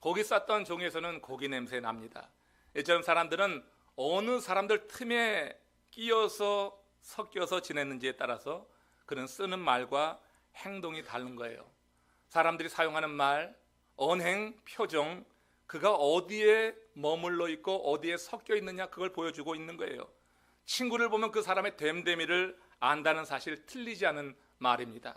고기 쌌던 종에서는 고기 냄새 납니다. 이처럼 사람들은 어느 사람들 틈에 끼어서 섞여서 지냈는지에 따라서 그는 쓰는 말과 행동이 다른 거예요. 사람들이 사용하는 말, 언행, 표정, 그가 어디에 머물러 있고 어디에 섞여 있느냐 그걸 보여주고 있는 거예요. 친구를 보면 그 사람의 됨됨이를 안다는 사실 틀리지 않은 말입니다.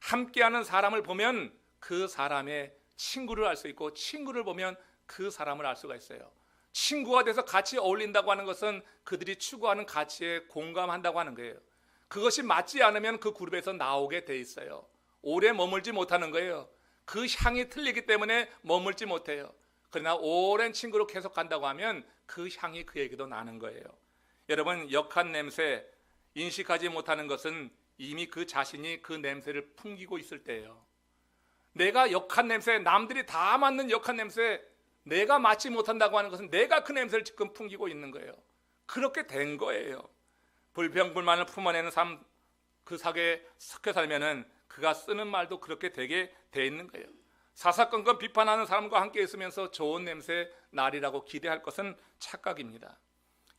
함께하는 사람을 보면 그 사람의 친구를 알 수 있고 친구를 보면 그 사람을 알 수가 있어요. 친구가 돼서 같이 어울린다고 하는 것은 그들이 추구하는 가치에 공감한다고 하는 거예요. 그것이 맞지 않으면 그 그룹에서 나오게 돼 있어요. 오래 머물지 못하는 거예요. 그 향이 틀리기 때문에 머물지 못해요. 그러나 오랜 친구로 계속 간다고 하면 그 향이 그에게도 나는 거예요. 여러분, 역한 냄새 인식하지 못하는 것은 이미 그 자신이 그 냄새를 풍기고 있을 때예요. 내가 역한 냄새, 남들이 다 맡는 역한 냄새, 내가 맡지 못한다고 하는 것은 내가 그 냄새를 지금 풍기고 있는 거예요. 그렇게 된 거예요. 불평불만을 품어내는 삶, 그 sak에 섞여 살면은 그가 쓰는 말도 그렇게 되게 돼 있는 거예요. 사사건건 비판하는 사람과 함께 있으면서 좋은 냄새 날이라고 기대할 것은 착각입니다.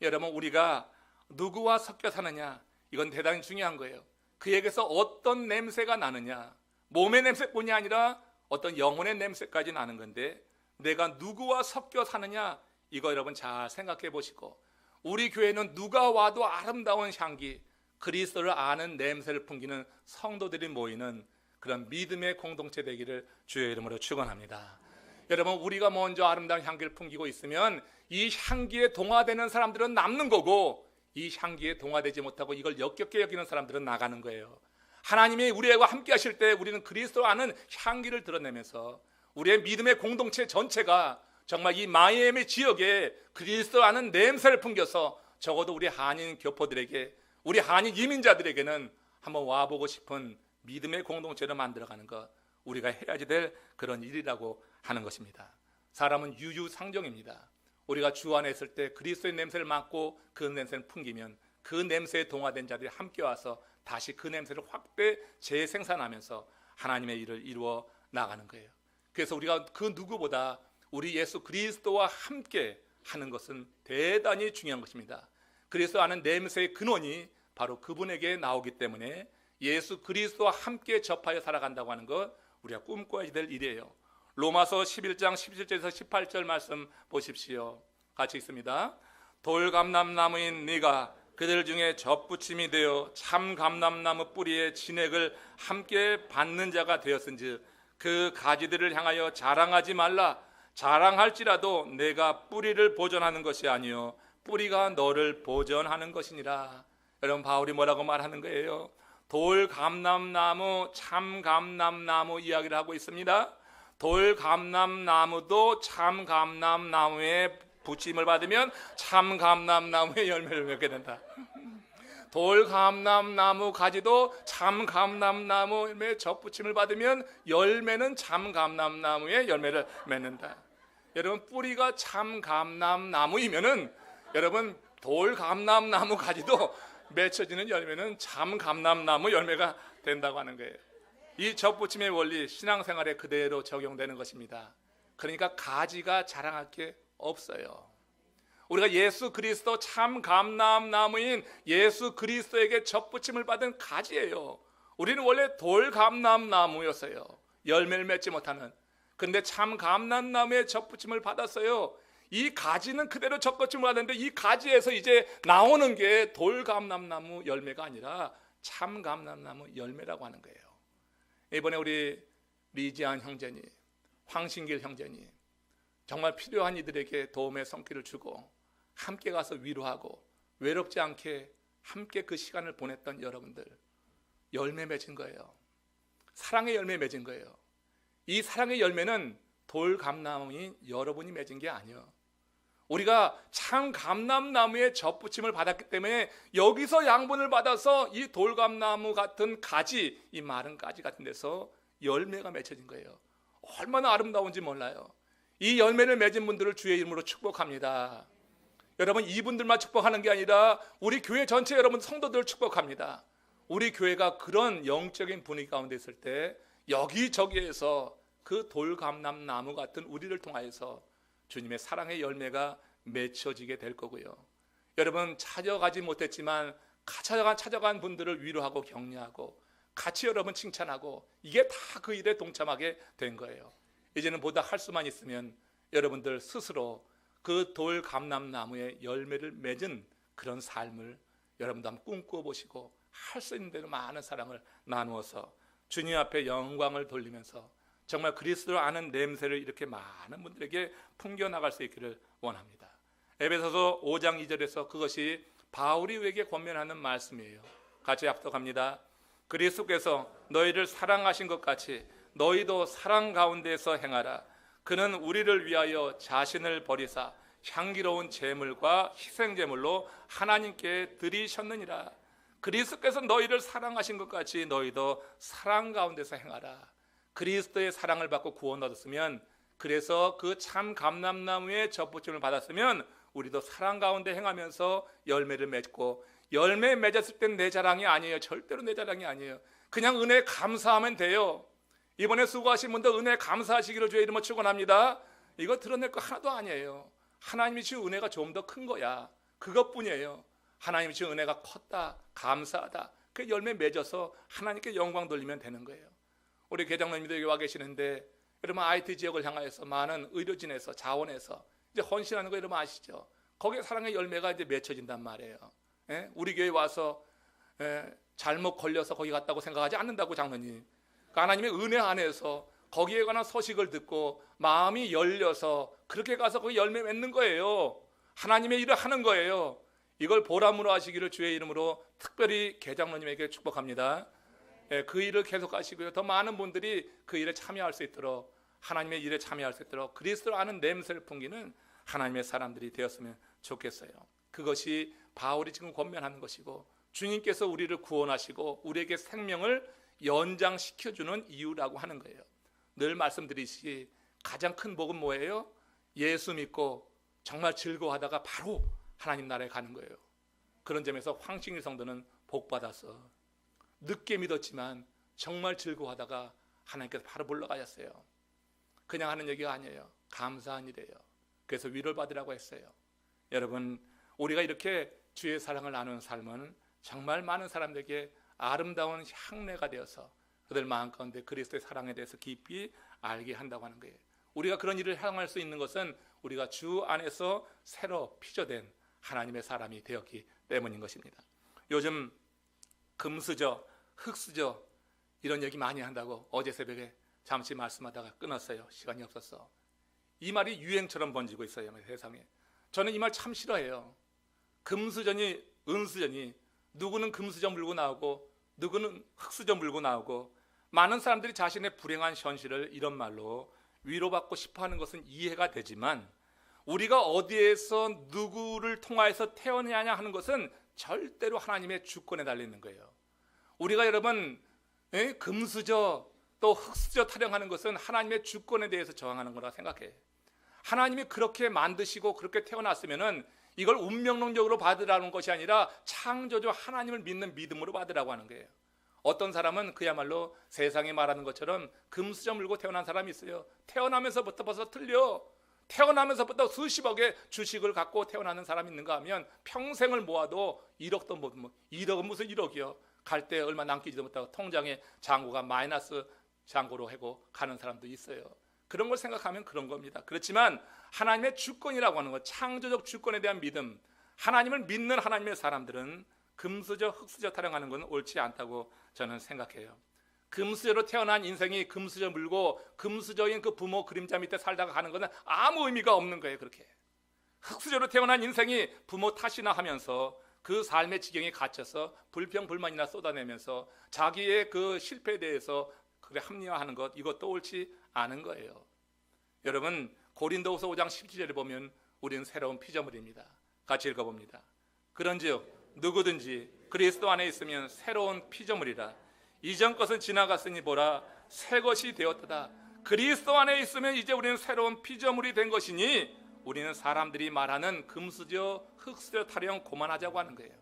여러분, 우리가 누구와 섞여 사느냐, 이건 대단히 중요한 거예요. 그에게서 어떤 냄새가 나느냐, 몸의 냄새뿐이 아니라 어떤 영혼의 냄새까지 나는 건데, 내가 누구와 섞여 사느냐, 이거 여러분 잘 생각해 보시고, 우리 교회는 누가 와도 아름다운 향기, 그리스도를 아는 냄새를 풍기는 성도들이 모이는 그런 믿음의 공동체 되기를 주의 이름으로 축원합니다. 여러분, 우리가 먼저 아름다운 향기를 풍기고 있으면 이 향기에 동화되는 사람들은 남는 거고, 이 향기에 동화되지 못하고 이걸 역겹게 여기는 사람들은 나가는 거예요. 하나님이 우리와 함께 하실 때 우리는 그리스도 아는 향기를 드러내면서 우리의 믿음의 공동체 전체가 정말 이 마이애미 지역에 그리스도 아는 냄새를 풍겨서 적어도 우리 한인 교포들에게, 우리 한인 이민자들에게는 한번 와보고 싶은 믿음의 공동체를 만들어가는 것, 우리가 해야지 될 그런 일이라고 하는 것입니다. 사람은 유유상종입니다. 우리가 주 안에 있을 때 그리스도의 냄새를 맡고 그 냄새를 풍기면 그 냄새에 동화된 자들이 함께 와서 다시 그 냄새를 확대 재생산하면서 하나님의 일을 이루어 나가는 거예요. 그래서 우리가 그 누구보다 우리 예수 그리스도와 함께 하는 것은 대단히 중요한 것입니다. 그리스도 아는 냄새의 근원이 바로 그분에게 나오기 때문에 예수 그리스도와 함께 접하여 살아간다고 하는 것, 우리가 꿈꿔야 될 일이에요. 로마서 11장 17절에서 18절 말씀 보십시오. 같이 읽습니다. 돌감람나무인 네가 그들 중에 접붙임이 되어 참 감람나무 뿌리의 진액을 함께 받는 자가 되었은즉 그 가지들을 향하여 자랑하지 말라. 자랑할지라도 내가 뿌리를 보존하는 것이 아니요 뿌리가 너를 보존하는 것이니라. 여러분, 바울이 뭐라고 말하는 거예요? 돌감람나무, 참감람나무 이야기를 하고 있습니다. 돌감람나무도 참감람나무의 붙임을 받으면 참감람나무의 열매를 맺게 된다. 돌감람나무 가지도 참감람나무의 접붙임을 받으면 열매는 참감람나무의 열매를 맺는다. 여러분, 뿌리가 참감람나무이면은 여러분, 돌감람나무 가지도 맺혀지는 열매는 참감람나무 열매가 된다고 하는 거예요. 이 접붙임의 원리, 신앙생활에 그대로 적용되는 것입니다. 그러니까 가지가 자랑할 게 없어요. 우리가 예수 그리스도 참 감람나무인 예수 그리스도에게 접붙임을 받은 가지예요. 우리는 원래 돌감람나무였어요. 열매를 맺지 못하는. 그런데 참 감람나무의 접붙임을 받았어요. 이 가지는 그대로 접붙임을 받았는데 이 가지에서 이제 나오는 게 돌감람나무 열매가 아니라 참 감람나무 열매라고 하는 거예요. 이번에 우리 리지안 형제님, 황신길 형제님, 정말 필요한 이들에게 도움의 손길을 주고 함께 가서 위로하고 외롭지 않게 함께 그 시간을 보냈던 여러분들, 열매 맺은 거예요. 사랑의 열매 맺은 거예요. 이 사랑의 열매는 돌감나무인 여러분이 맺은 게 아니에요. 우리가 참 감람나무의 접붙임을 받았기 때문에 여기서 양분을 받아서 이 돌감나무 같은 가지, 이 마른 가지 같은 데서 열매가 맺혀진 거예요. 얼마나 아름다운지 몰라요. 이 열매를 맺은 분들을 주의 이름으로 축복합니다. 여러분, 이분들만 축복하는 게 아니라 우리 교회 전체 여러분 성도들을 축복합니다. 우리 교회가 그런 영적인 분위기 가운데 있을 때 여기저기에서 그 돌감람나무 같은 우리를 통하여서 주님의 사랑의 열매가 맺혀지게 될 거고요. 여러분, 찾아가지 못했지만 찾아간 분들을 위로하고 격려하고 같이 여러분 칭찬하고 이게 다 그 일에 동참하게 된 거예요. 이제는 보다 할 수만 있으면 여러분들 스스로 그 돌감람나무의 열매를 맺은 그런 삶을 여러분도 한번 꿈꿔 보시고 할 수 있는 대로 많은 사랑을 나누어서 주님 앞에 영광을 돌리면서 정말 그리스도를 아는 냄새를 이렇게 많은 분들에게 풍겨나갈 수 있기를 원합니다. 에베소서 5장 2절에서 그것이 바울이 우리에게 권면하는 말씀이에요. 같이 약속합니다. 그리스도께서 너희를 사랑하신 것 같이 너희도 사랑 가운데서 행하라. 그는 우리를 위하여 자신을 버리사 향기로운 제물과 희생제물로 하나님께 드리셨느니라. 그리스도께서 너희를 사랑하신 것 같이 너희도 사랑 가운데서 행하라. 그리스도의 사랑을 받고 구원 얻었으면, 그래서 그 참 감람나무의 접붙임을 받았으면 우리도 사랑 가운데 행하면서 열매를 맺고, 열매 맺었을 땐 내 자랑이 아니에요. 절대로 내 자랑이 아니에요. 그냥 은혜에 감사하면 돼요. 이번에 수고하신 분들 은혜에 감사하시기를 주의 이름으로 축원합니다. 이거 드러낼 거 하나도 아니에요. 하나님이 주신 은혜가 좀 더 큰 거야. 그것뿐이에요. 하나님이 주신 은혜가 컸다, 감사하다, 그 열매 맺어서 하나님께 영광 돌리면 되는 거예요. 우리 계장님도 여기 와 계시는데, 여러분 IT 지역을 향하여서 많은 의료진에서, 자원에서 이제 헌신하는 거 여러분 아시죠? 거기에 사랑의 열매가 이제 맺혀진단 말이에요. 예? 우리 교회 와서 잘못 걸려서 거기 갔다고 생각하지 않는다고, 장로님. 그러니까 하나님의 은혜 안에서 거기에 관한 소식을 듣고 마음이 열려서 그렇게 가서 거기 열매 맺는 거예요. 하나님의 일을 하는 거예요. 이걸 보람으로 하시기를 주의 이름으로 특별히 계장로님에게 축복합니다. 그 일을 계속 하시고요. 더 많은 분들이 그 일에 참여할 수 있도록, 하나님의 일에 참여할 수 있도록 그리스도를 아는 냄새를 풍기는 하나님의 사람들이 되었으면 좋겠어요. 그것이 바울이 지금 권면하는 것이고, 주님께서 우리를 구원하시고 우리에게 생명을 연장시켜주는 이유라고 하는 거예요. 늘 말씀드리시기, 가장 큰 복은 뭐예요? 예수 믿고 정말 즐거워하다가 바로 하나님 나라에 가는 거예요. 그런 점에서 황신일 성도는 복받아서 늦게 믿었지만 정말 즐거워하다가 하나님께서 바로 불러가셨어요. 그냥 하는 얘기가 아니에요. 감사한 일이에요. 그래서 위로를 받으라고 했어요. 여러분, 우리가 이렇게 주의 사랑을 나누는 삶은 정말 많은 사람들에게 아름다운 향내가 되어서 그들 마음 가운데 그리스도의 사랑에 대해서 깊이 알게 한다고 하는 거예요. 우리가 그런 일을 향할 수 있는 것은 우리가 주 안에서 새로 피조된 하나님의 사람이 되었기 때문인 것입니다. 요즘 금수저, 흙수저 이런 얘기 많이 한다고 어제 새벽에 잠시 말씀하다가 끊었어요. 시간이 없었어. 이 말이 유행처럼 번지고 있어요, 세상에. 저는 이 말 참 싫어해요. 금수저니 은수저니, 누구는 금수저 물고 나오고 누구는 흙수저 물고 나오고, 많은 사람들이 자신의 불행한 현실을 이런 말로 위로받고 싶어하는 것은 이해가 되지만, 우리가 어디에서 누구를 통하여서 태어나냐 하는 것은 절대로 하나님의 주권에 달려있는 거예요. 우리가 여러분 금수저 또 흙수저 타령하는 것은 하나님의 주권에 대해서 저항하는 거라 생각해. 하나님이 그렇게 만드시고 그렇게 태어났으면은 이걸 운명론적으로 받으라는 것이 아니라 창조주 하나님을 믿는 믿음으로 받으라고 하는 거예요. 어떤 사람은 그야말로 세상이 말하는 것처럼 금수저 물고 태어난 사람이 있어요. 태어나면서부터 벌써 틀려. 태어나면서부터 수십억의 주식을 갖고 태어나는 사람이 있는가 하면 평생을 모아도 1억도 못, 1억은 무슨 1억이요. 갈 때 얼마 남기지도 못하고 통장에 잔고가 마이너스 잔고로 하고 가는 사람도 있어요. 그런 걸 생각하면 그런 겁니다. 그렇지만 하나님의 주권이라고 하는 것, 창조적 주권에 대한 믿음, 하나님을 믿는 하나님의 사람들은 금수저, 흙수저 타령하는 건 옳지 않다고 저는 생각해요. 금수저로 태어난 인생이 금수저 물고 금수저인 그 부모 그림자 밑에 살다가 가는 것은 아무 의미가 없는 거예요. 그렇게 흙수저로 태어난 인생이 부모 탓이나 하면서 그 삶의 지경에 갇혀서 불평불만이나 쏟아내면서 자기의 그 실패에 대해서 그래 합리화하는 것, 이것도 옳지 않은 거예요. 여러분, 고린도후서 5장 17절에 보면 우리는 새로운 피조물입니다. 같이 읽어봅니다. 그런즉 누구든지 그리스도 안에 있으면 새로운 피조물이라. 이전 것은 지나갔으니 보라 새 것이 되었다. 그리스도 안에 있으면 이제 우리는 새로운 피조물이 된 것이니 우리는 사람들이 말하는 금수저, 흙수저 타령 그만하자고 하는 거예요.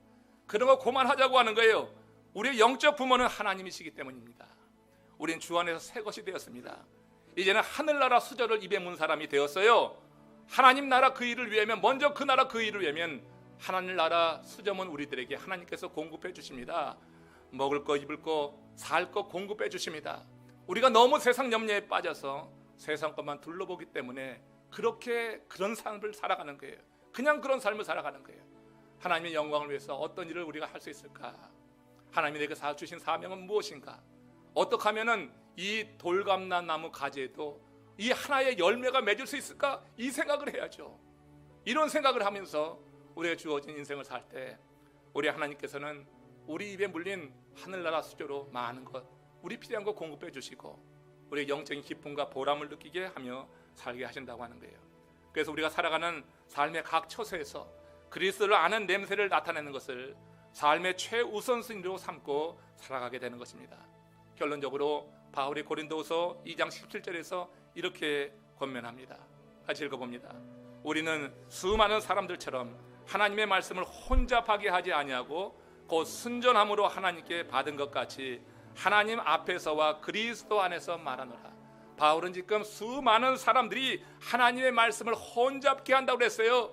그런 거 그만하자고 하는 거예요. 우리의 영적 부모는 하나님이시기 때문입니다. 우리는 주 안에서 새 것이 되었습니다. 이제는 하늘나라 수저를 입에 문 사람이 되었어요. 하나님 나라 그 일을 위하면, 먼저 그 나라 그 일을 위하면 하늘나라 수저문 우리들에게 하나님께서 공급해 주십니다. 먹을 거, 입을 거, 살 거 공급해 주십니다. 우리가 너무 세상 염려에 빠져서 세상 것만 둘러보기 때문에 그런 삶을 살아가는 거예요. 그냥 그런 삶을 살아가는 거예요. 하나님의 영광을 위해서 어떤 일을 우리가 할 수 있을까? 하나님이 내게 주신 사명은 무엇인가? 어떻게 하면은 이 돌감난 나무 가지에도 이 하나의 열매가 맺을 수 있을까? 이 생각을 해야죠. 이런 생각을 하면서 우리가 주어진 인생을 살 때 우리 하나님께서는 우리 입에 물린 하늘나라 수저로 많은 것, 우리 필요한 것 공급해 주시고 우리의 영적인 기쁨과 보람을 느끼게 하며 살게 하신다고 하는 거예요. 그래서 우리가 살아가는 삶의 각 처소에서 그리스도를 아는 냄새를 나타내는 것을 삶의 최우선순위로 삼고 살아가게 되는 것입니다. 결론적으로 바울이 고린도후서 2장 17절에서 이렇게 권면합니다. 같이 읽어봅니다. 우리는 수많은 사람들처럼 하나님의 말씀을 혼잡하게 하지 아니하고 곧 순전함으로 하나님께 받은 것 같이 하나님 앞에서와 그리스도 안에서 말하노라. 바울은 지금 수많은 사람들이 하나님의 말씀을 혼잡케 한다고 그랬어요.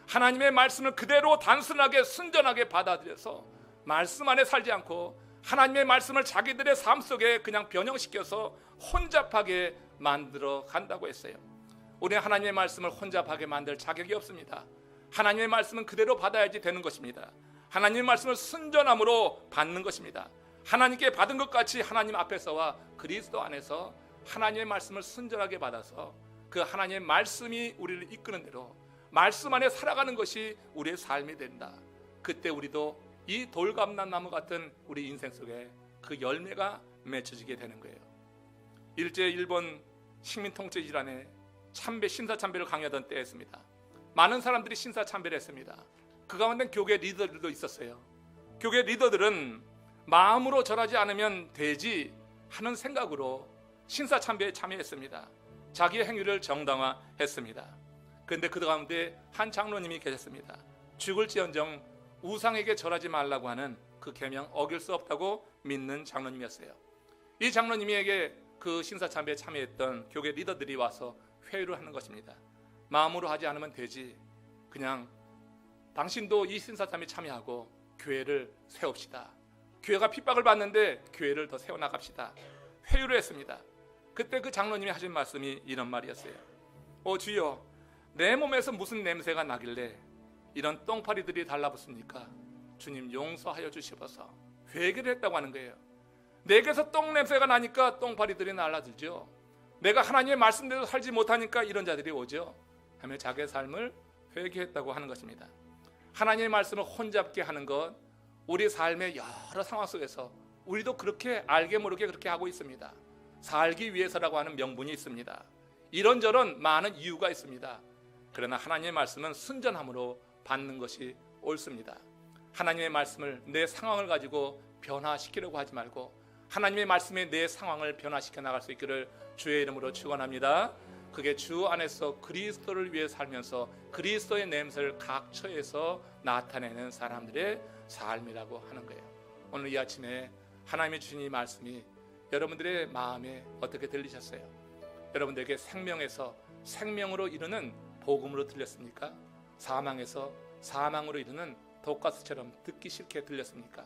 하나님의 말씀을 그대로 단순하게 순전하게 받아들여서 말씀 안에 살지 않고 하나님의 말씀을 자기들의 삶 속에 그냥 변형시켜서 혼잡하게 만들어 간다고 했어요. 우리는 하나님의 말씀을 혼잡하게 만들 자격이 없습니다. 하나님의 말씀은 그대로 받아야지 되는 것입니다. 하나님의 말씀을 순전함으로 받는 것입니다. 하나님께 받은 것 같이 하나님 앞에서와 그리스도 안에서 하나님의 말씀을 순전하게 받아서 그 하나님의 말씀이 우리를 이끄는 대로 말씀 안에 살아가는 것이 우리의 삶이 된다. 그때 우리도 이 돌감람나무 같은 우리 인생 속에 그 열매가 맺혀지게 되는 거예요. 일제 일본 식민 통제 질환에 참배 신사참배를 강요하던 때였습니다. 많은 사람들이 신사참배를 했습니다. 그 가운데 교회 리더들도 있었어요. 교회 리더들은 마음으로 절하지 않으면 되지 하는 생각으로 신사참배에 참여했습니다. 자기의 행위를 정당화했습니다. 그런데 그 가운데 한 장로님이 계셨습니다. 죽을지언정 우상에게 절하지 말라고 하는 그 계명 어길 수 없다고 믿는 장로님이었어요. 이 장로님에게 그 신사참배에 참여했던 교회 리더들이 와서 회의를 하는 것입니다. 마음으로 하지 않으면 되지, 그냥 당신도 이 신사참배에 참여하고 교회를 세웁시다. 교회가 핍박을 받는데 교회를 더 세워나갑시다. 회의를 했습니다. 그때 그 장로님이 하신 말씀이 이런 말이었어요. 주여, 내 몸에서 무슨 냄새가 나길래 이런 똥파리들이 달라붙습니까? 주님 용서하여 주시옵소서. 회개를 했다고 하는 거예요. 내게서 똥 냄새가 나니까 똥파리들이 날아들죠. 내가 하나님의 말씀대로 살지 못하니까 이런 자들이 오죠. 하며 자기의 삶을 회개했다고 하는 것입니다. 하나님의 말씀을 혼잡게 하는 것, 우리 삶의 여러 상황 속에서 우리도 그렇게 알게 모르게 그렇게 하고 있습니다. 살기 위해서라고 하는 명분이 있습니다. 이런저런 많은 이유가 있습니다. 그러나 하나님의 말씀은 순전함으로 받는 것이 옳습니다. 하나님의 말씀을 내 상황을 가지고 변화시키려고 하지 말고 하나님의 말씀에 내 상황을 변화시켜 나갈 수 있기를 주의 이름으로 축원합니다. 그게 주 안에서 그리스도를 위해 살면서 그리스도의 냄새를 각 처에서 나타내는 사람들의 삶이라고 하는 거예요. 오늘 이 아침에 하나님의 주신 이 말씀이 여러분들의 마음에 어떻게 들리셨어요? 여러분들에게 생명에서 생명으로 이르는 복음으로 들렸습니까? 사망에서 사망으로 이르는 독가스처럼 듣기 싫게 들렸습니까?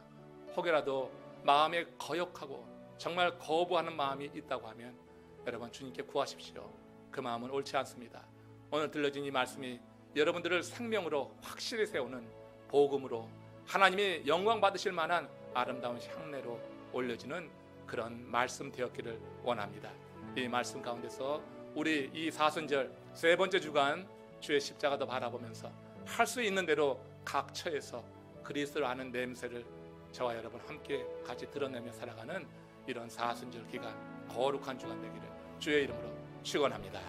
혹여라도 마음에 거역하고 정말 거부하는 마음이 있다고 하면 여러분 주님께 구하십시오. 그 마음은 옳지 않습니다. 오늘 들려진 이 말씀이 여러분들을 생명으로 확실히 세우는 복음으로 하나님의 영광 받으실 만한 아름다운 향내로 올려지는 그런 말씀 되었기를 원합니다. 이 말씀 가운데서 우리 이 사순절 세 번째 주간 주의 십자가도 바라보면서 할 수 있는 대로 각 처에서 그리스도를 아는 냄새를 저와 여러분 함께 같이 드러내며 살아가는 이런 사순절 기간 거룩한 주간 되기를 주의 이름으로 축원합니다.